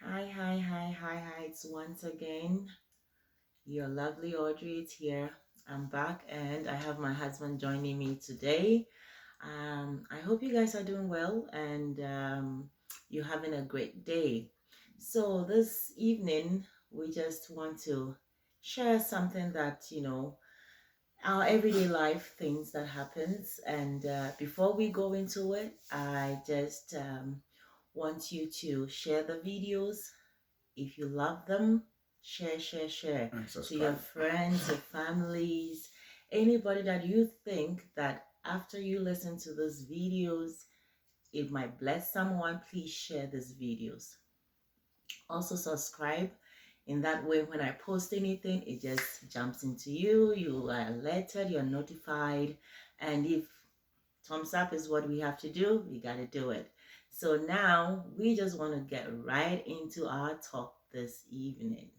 Hi. It's once again your lovely Audrey. It's here. I'm back and I have my husband joining me today. I hope you guys are doing well and you're having a great day. So, this evening, we just want to share something that, our everyday life things that happens. And before we go into it, I just want you to share the videos if you love them, share And to your subscribe. friends, your families, anybody that you think that after you listen to these videos, it might bless someone. Please share these videos. Also, subscribe. In that way, when I post anything, it just jumps into you. You are alerted, you're notified. And if thumbs up is what we have to do, we got to do it. So now we just want to get right into our talk this evening.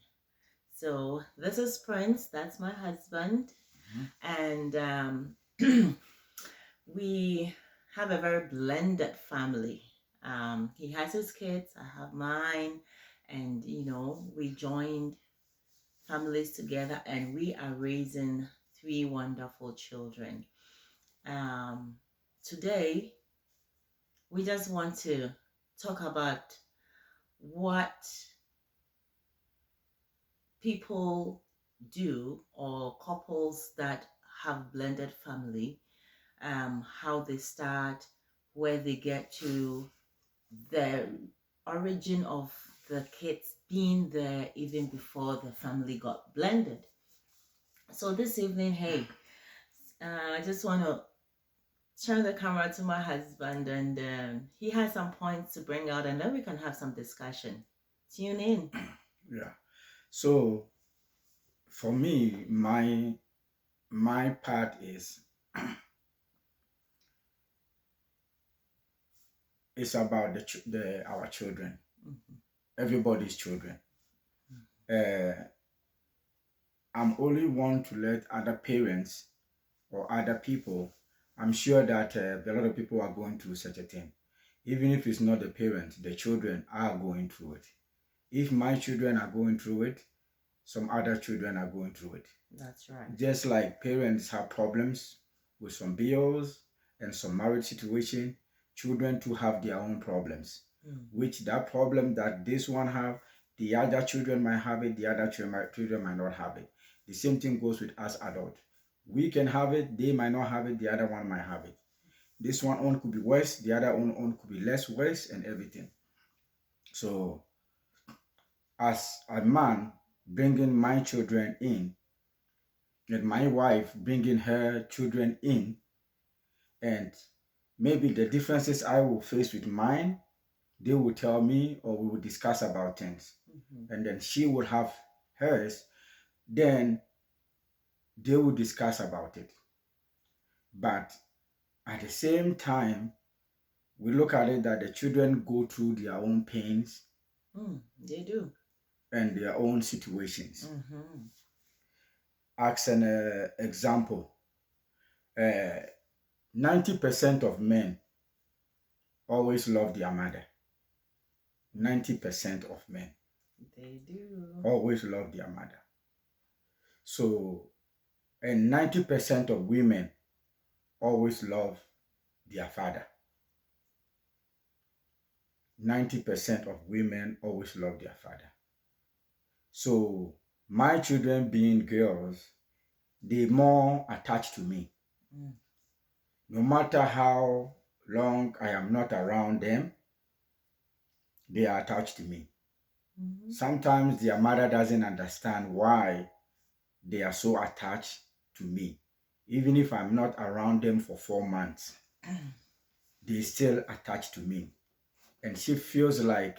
So this is Prince, that's my husband, and we have a very blended family. He has his kids, I have mine, and we joined families together, and we are raising three wonderful children. Um, Today, we just want to talk about what people do or couples that have blended family, how they start, where they get to, the origin of the kids being there even before the family got blended. So this evening, hey, I just want to turn the camera to my husband, and he has some points to bring out, and then we can have some discussion. Tune in. Yeah. So for me, my part is it's about the our children, Mhm. everybody's children. Uh, I'm only one to let other parents or other people. I'm sure that a lot of people are going through such a thing. Even if it's not the parents, the children are going through it. If my children are going through it, some other children are going through it. That's right. Just like parents have problems with some bills and some marriage situation, children too have their own problems. Which that problem that this one have, the other children might have it, the other children might not have it. The same thing goes with us adults. We can have it, they might not have it, the other one might have it. This one own could be worse, the other own could be less worse, and everything. So, as a man bringing my children in, and my wife bringing her children in, and maybe the differences I will face with mine, they will tell me or we will discuss about things. And then she will have hers, then they will discuss about it. But at the same time, we look at it that the children go through their own pains They do. and their own situations. Mm-hmm. As an example, uh, 90% of men always love their mother. 90% of men They do. always love their mother. So, and 90% of women always love their father. 90% of women always love their father. So, my children being girls, they more attached to me. No matter how long I am not around them, they are attached to me. Sometimes their mother doesn't understand why they are so attached to me. Even if I'm not around them for 4 months, they still attached to me. And she feels like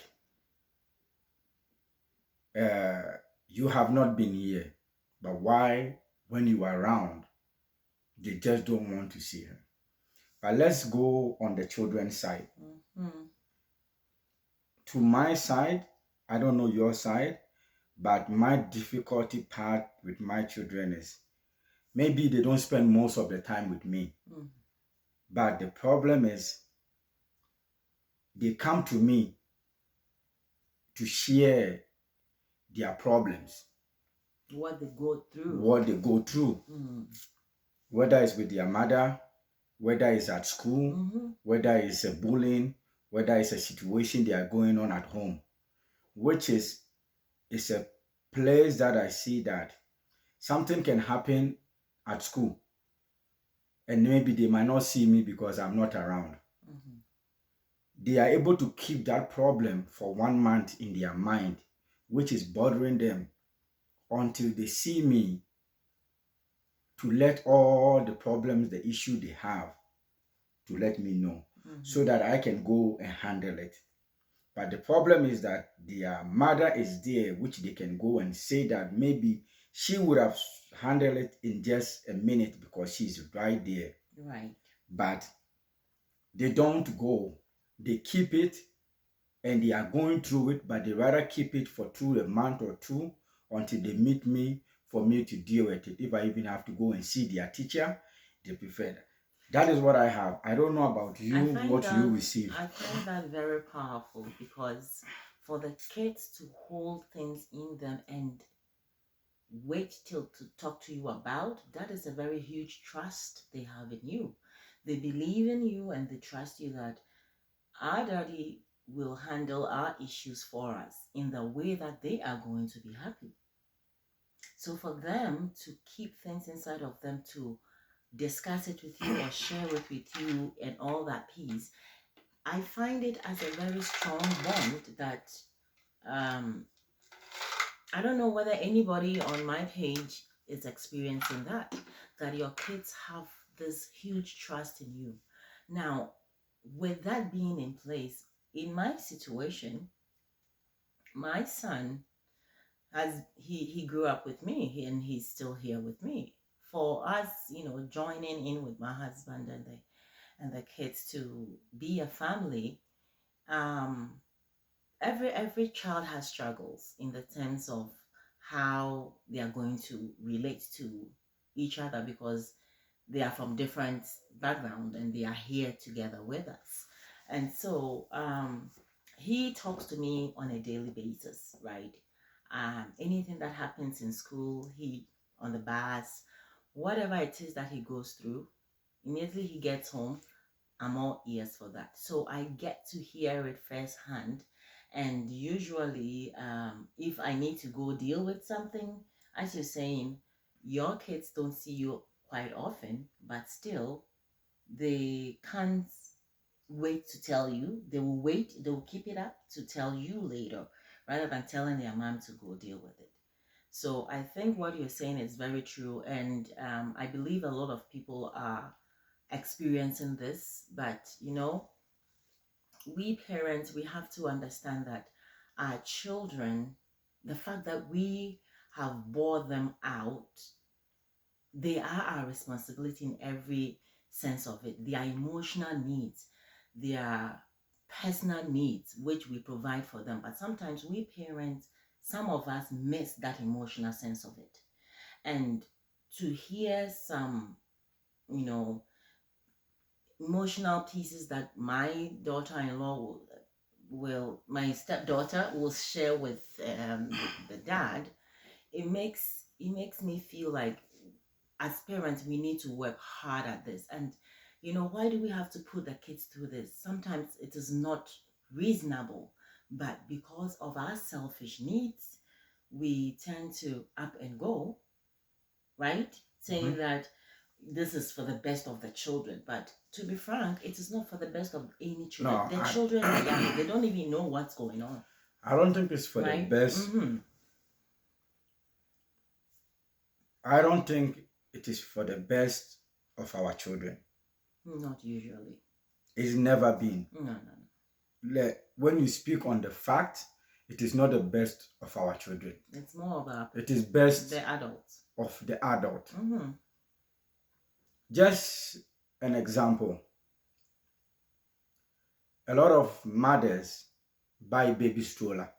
uh, you have not been here. But why, when you are around, they just don't want to see her. But let's go on the children's side. To my side, I don't know your side, but my difficulty part with my children is maybe they don't spend most of the time with me. But the problem is they come to me to share their problems, what they go through. Whether it's with their mother, whether it's at school, whether it's a bullying, whether it's a situation they are going on at home, which is a place that I see that something can happen at school and maybe they might not see me because I'm not around. They are able to keep that problem for 1 month in their mind, which is bothering them, until they see me, to let all the problems, the issue they have, to let me know, so that I can go and handle it. But the problem is that their mother is there, which they can go and say that maybe she would have handled it in just a minute because she's right there. Right. But they don't go. They keep it and they are going through it, but they rather keep it for a month or two until they meet me for me to deal with it. If I even have to go and see their teacher, they prefer that. That is what I have. I don't know about you, what you receive. I find that very powerful, because for the kids to hold things in them and wait till to talk to you about, that is a very huge trust they have in you. They believe in you and they trust you that our daddy will handle our issues for us in the way that they are going to be happy. So for them to keep things inside of them, to discuss it with you or share it with you and all that piece, I find it as a very strong bond that I don't know whether anybody on my page is experiencing that your kids have this huge trust in you. Now, with that being in place, in my situation, my son, as he grew up with me, and he's still here with me. For us, joining in with my husband and the kids to be a family, every child has struggles in the terms of how they are going to relate to each other, because they are from different background and they are here together with us. And so he talks to me on a daily basis, right? Anything that happens in school, on the bus, whatever it is that he goes through, immediately he gets home, I'm all ears for that. So I get to hear it firsthand. And usually, if I need to go deal with something, as you're saying, your kids don't see you quite often, but still, they can't wait to tell you. They will keep it up to tell you later, rather than telling their mom to go deal with it. So I think what you're saying is very true. And I believe a lot of people are experiencing this, but we parents, we have to understand that our children, the fact that we have bore them out, they are our responsibility in every sense of it. Their emotional needs, their personal needs, which we provide for them. But sometimes we parents, some of us miss that emotional sense of it. And to hear some, emotional pieces that my daughter-in-law my stepdaughter will share with the dad, it makes me feel like, as parents, we need to work hard at this. And why do we have to put the kids through this? Sometimes it is not reasonable, but because of our selfish needs, we tend to up and go, right? Saying that this is for the best of the children. But to be frank, it is not for the best of any children. The children are young. They don't even know what's going on. I don't think it's for the best. I don't think it is for the best of our children. Not usually. It's never been. No. When you speak on the fact, it is not the best of our children. It's more about it is best the adults. Of the adult. Just an example. A lot of mothers buy baby stroller.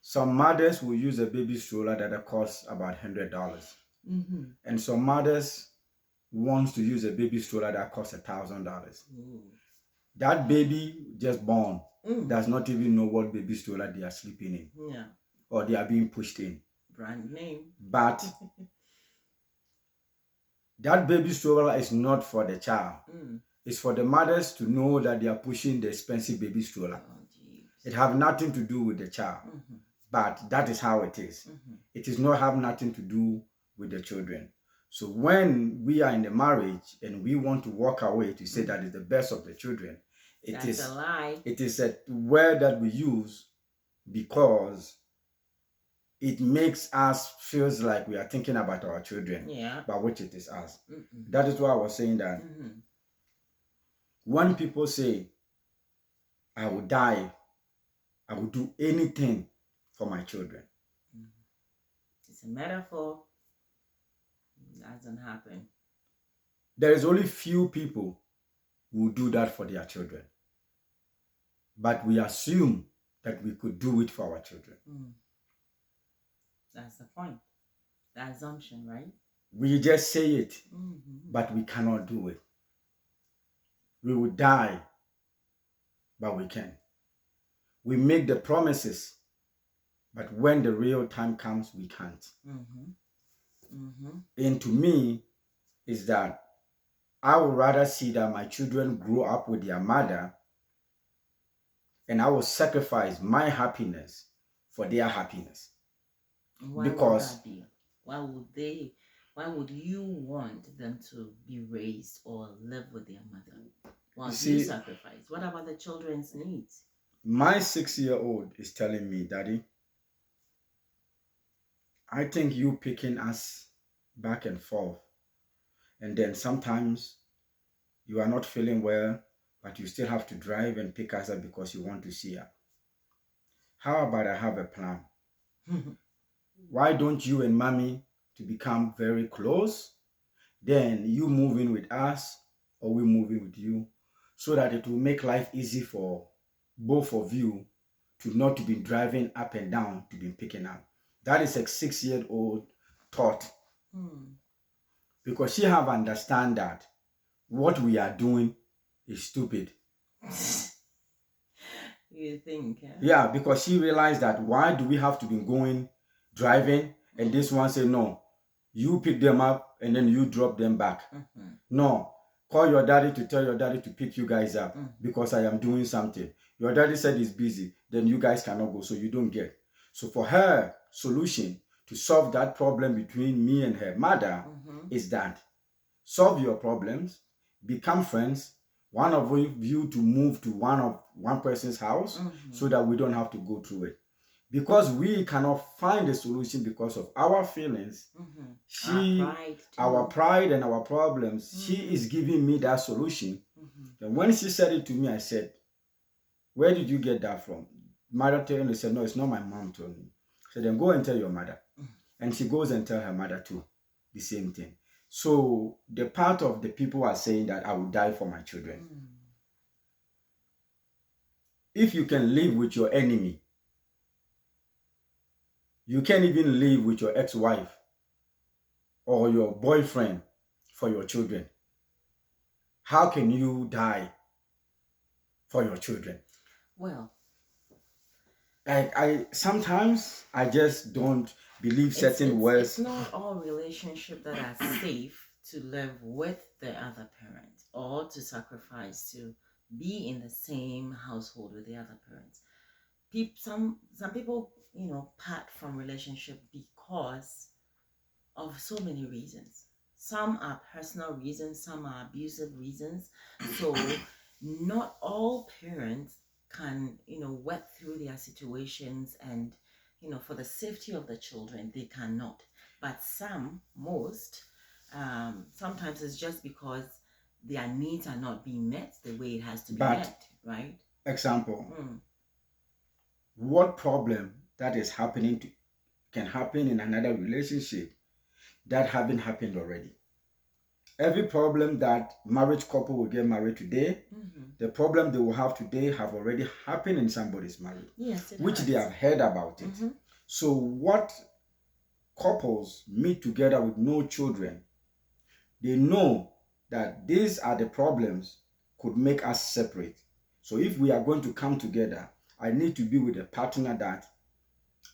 Some mothers will use a baby stroller that costs about $100. And some mothers want to use a baby stroller that costs $1,000. That baby just born, does not even know what baby stroller they are sleeping in. Yeah. Or they are being pushed in. Brand name. But that baby stroller is not for the child. It's for the mothers to know that they are pushing the expensive baby stroller. It have nothing to do with the child. But that is how it is. It is not have nothing to do with the children. So when we are in a marriage and we want to walk away to say that is the best of the children, That's a lie. It is a word that we use because it makes us feels like we are thinking about our children, but which it is us. That is why I was saying that when people say, I will die, I will do anything for my children. It's a metaphor. That doesn't happen. There is only few people who do that for their children. But we assume that we could do it for our children. That's the point. The assumption, right? We just say it, but we cannot do it. We will die, but we can. We make the promises, but when the real time comes, we can't. And to me, is that I would rather see that my children grow up with their mother, and I will sacrifice my happiness for their happiness. Why because would that be? Why would you want them to be raised or live with their mother? Why do you sacrifice? What about the children's needs? My 6-year-old is telling me, Daddy, I think you picking us back and forth, and then sometimes you are not feeling well, but you still have to drive and pick us up because you want to see her. How about I have a plan? Why don't you and mommy to become very close? Then you move in with us or we move in with you, so that it will make life easy for both of you to not to be driving up and down to be picking up. That is a 6-year-old thought. Because she have understand that what we are doing is stupid. You think? Yeah, because she realized that why do we have to be going driving, and this one say no, you pick them up and then you drop them back. No, call your daddy to tell your daddy to pick you guys up because I am doing something. Your daddy said he's busy, then you guys cannot go, so you don't get. So for her solution to solve that problem between me and her mother is that solve your problems, become friends, one of you to move to one person's house so that we don't have to go through it. Because we cannot find a solution because of our feelings, our pride and our problems, she is giving me that solution. And when she said it to me, I said, where did you get that from? Mother telling me, said, no, it's not my mom told me. So then go and tell your mother. And she goes and tell her mother too, the same thing. So the part of the people are saying that I will die for my children. If you can live with your enemy, you can't even live with your ex-wife or your boyfriend for your children. How can you die for your children? Well, I sometimes I just don't believe certain words. It's not all relationships that are safe to live with the other parent or to sacrifice to be in the same household with the other parents. Some people, part from relationship because of so many reasons. Some are personal reasons, some are abusive reasons. So not all parents can, work through their situations and, for the safety of the children, they cannot. But most, sometimes it's just because their needs are not being met the way it has to be met, right? Example. What problem that is happening can happen in another relationship that haven't happened already? Every problem that marriage couple will get married today, the problem they will have today have already happened in somebody's marriage, which they have heard about it. So what couples meet together with no children, they know that these are the problems could make us separate. So if we are going to come together, I need to be with a partner that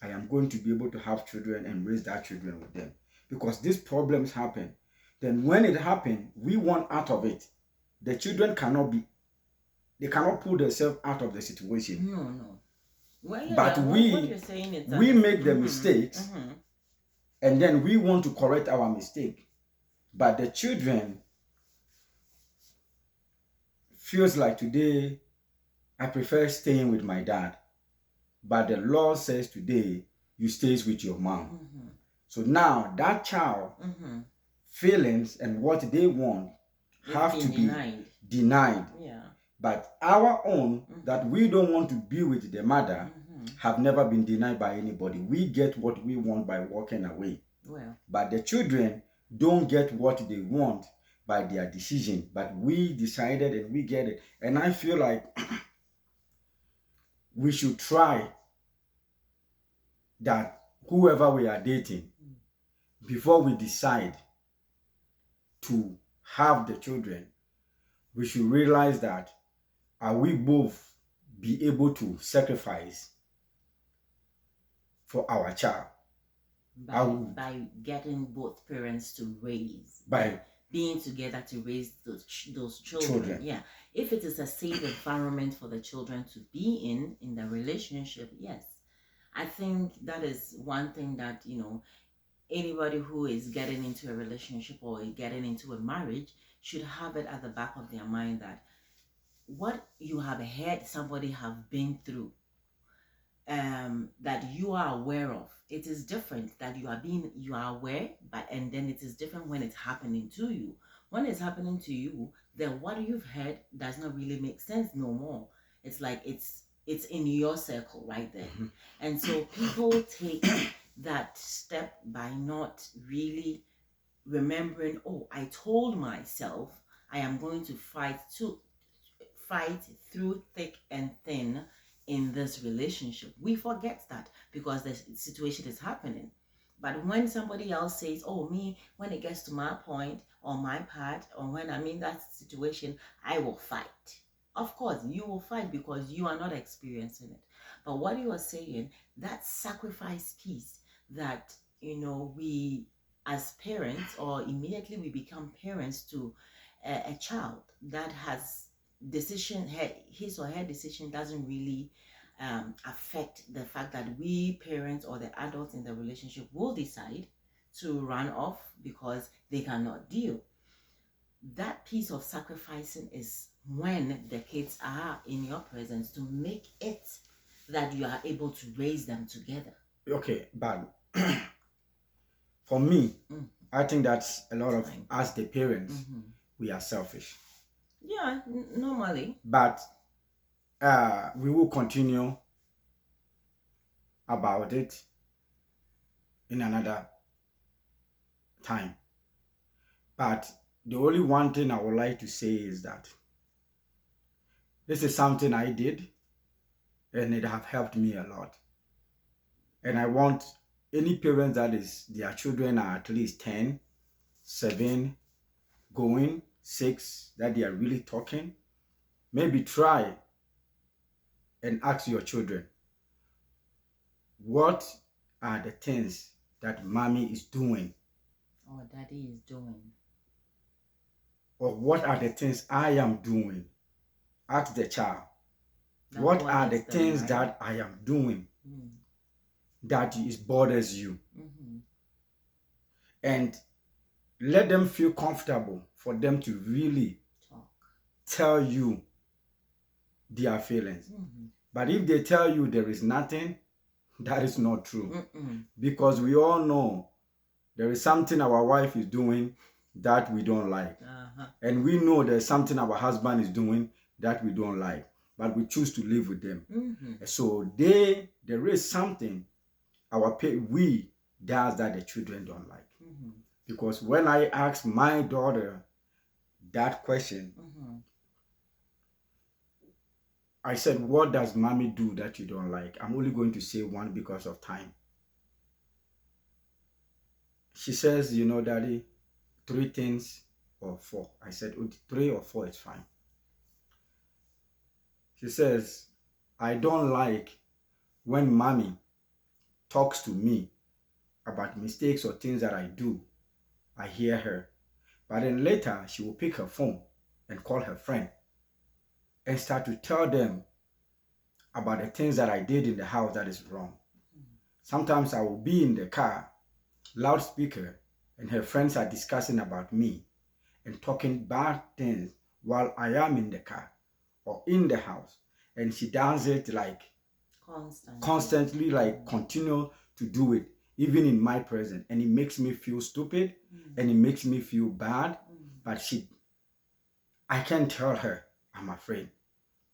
I am going to be able to have children and raise that children with them. Because these problems happen. Then when it happens, we want out of it. The children they cannot pull themselves out of the situation. No. Well, yeah, But what you're saying is that we make the mistakes, and then we want to correct our mistake. But the children feels like, today I prefer staying with my dad, but the law says today you stays with your mom. So now that child feelings and what they want have to be denied. Yeah. But our own, that we don't want to be with the mother, have never been denied by anybody. We get what we want by walking away. Well. But the children don't get what they want by their decision. But we decided and we get it. And I feel like we should try that whoever we are dating, before we decide to have the children, we should realize that are we both be able to sacrifice for our child by getting both parents to raise, by being together to raise those children. Yeah, if it is a safe environment for the children to be in the relationship, yes, I think that is one thing that, you know, anybody who is getting into a relationship or getting into a marriage should have it at the back of their mind, that what you have heard somebody have been through, that you are aware of. It is different that you are aware, and then it is different when it's happening to you. When it's happening to you, then what you've heard does not really make sense no more. It's like it's in your circle right there. And so people take that step by not really remembering, oh, I told myself I am going to fight through thick and thin in this relationship. We forget that because the situation is happening. But when somebody else says, oh, me, when it gets to my point or my part, or when I'm in that situation, I will fight. Of course, you will fight because you are not experiencing it. But what you are saying, that sacrifice piece that, you know, we as parents, or immediately we become parents to a child that has his or her decision doesn't really affect the fact that we parents or the adults in the relationship will decide to run off because they cannot deal. That piece of sacrificing is when the kids are in your presence, to make it that you are able to raise them together. Okay, but for me, I think that's a lot of us, the parents, we are selfish. Yeah, normally. But we will continue about it in another time. But the only one thing I would like to say is that this is something I did, and it have helped me a lot. And I want any parents that is their children are at least 10, 7, going 6, that they are really talking, maybe try and ask your children, what are the things that mommy is doing or daddy is doing, or what are the things I am doing? Ask the child, what are the things that I am doing that bothers you? And let them feel comfortable for them to really tell you their feelings. But if they tell you there is nothing, that is not true. Because we all know there is something our wife is doing that we don't like. And we know there's something our husband is doing that we don't like. But we choose to live with them. So there is something we does that the children don't like. Because when I asked my daughter that question, I said, what does mommy do that you don't like? I'm only going to say one because of time. She says, you know, daddy, 3 things or 4. I said, 3 or 4 is fine. She says, I don't like when mommy talks to me about mistakes or things that I do. I hear her. But then later, she will pick her phone and call her friend and start to tell them about the things that I did in the house that is wrong. Sometimes I will be in the car, loudspeaker, and her friends are discussing about me and talking bad things while I am in the car or in the house. And she does it like constantly, like continue to do it, even in my presence. And it makes me feel stupid and it makes me feel bad. But I can't tell her, I'm afraid.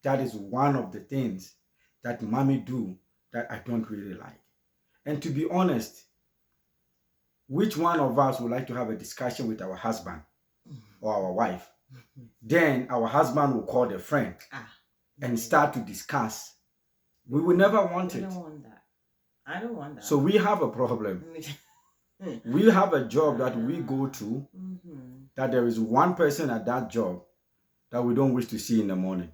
That is one of the things that mommy do that I don't really like. And to be honest, which one of us would like to have a discussion with our husband or our wife? Then our husband will call the friend and start to discuss. We will never want it. I don't want that. I don't want that. So we have a problem. We have a job that we go to, that there is one person at that job that we don't wish to see in the morning.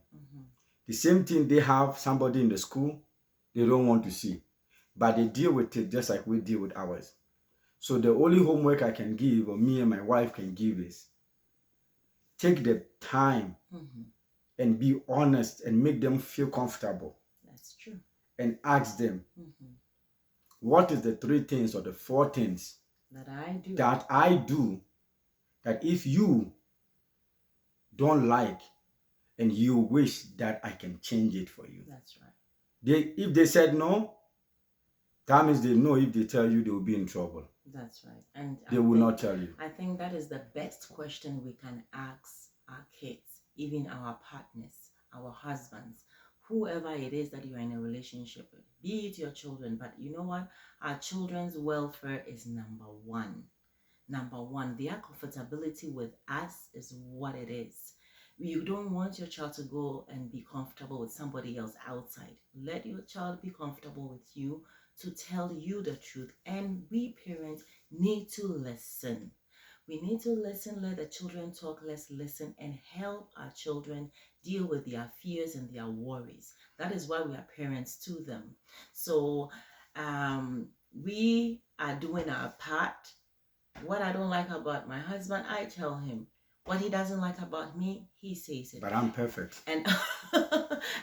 The same thing, they have somebody in the school they don't want to see. But they deal with it just like we deal with ours. So the only homework I can give, or me and my wife can give, is take the time and be honest and make them feel comfortable. That's true. And ask them, what is the 3 things or the 4 things that I do that if you don't like and you wish that I can change it for you? That's right. If they said no, that means they know if they tell you, they will be in trouble. That's right. And they will not tell you. I think that is the best question we can ask our kids, even our partners, our husbands, whoever it is that you are in a relationship with, be it your children. But you know what? Our children's welfare is number one. Number one, their comfortability with us is what it is. You don't want your child to go and be comfortable with somebody else outside. Let your child be comfortable with you, to tell you the truth. And we parents need to listen. We need to listen, let the children talk, let's listen and help our children deal with their fears and their worries. That is why we are parents to them. So we are doing our part. What I don't like about my husband, I tell him. What he doesn't like about me, he says it. But I'm perfect. And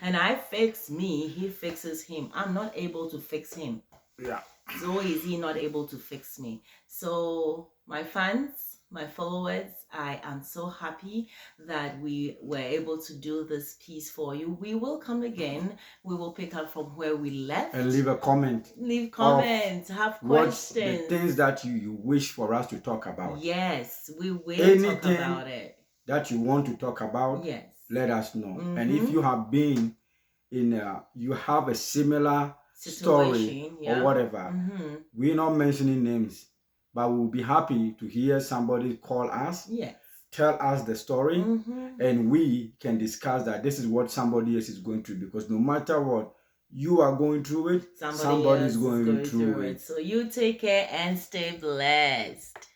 and I fix me, he fixes him. I'm not able to fix him. Yeah. So is he not able to fix me? So my fans, my followers, I am so happy that we were able to do this piece for you. We will come again. We will pick up from where we left. And leave a comment. Leave comments. Have questions. What's the things that you wish for us to talk about? Yes, we will talk about it. That you want to talk about? Yes. Let us know. And if you have been you have a similar story or whatever, we're not mentioning names, but we'll be happy to hear somebody call us, tell us the story, and we can discuss that this is what somebody else is going through, because no matter what you are going through it, somebody is going through it. So you take care and stay blessed.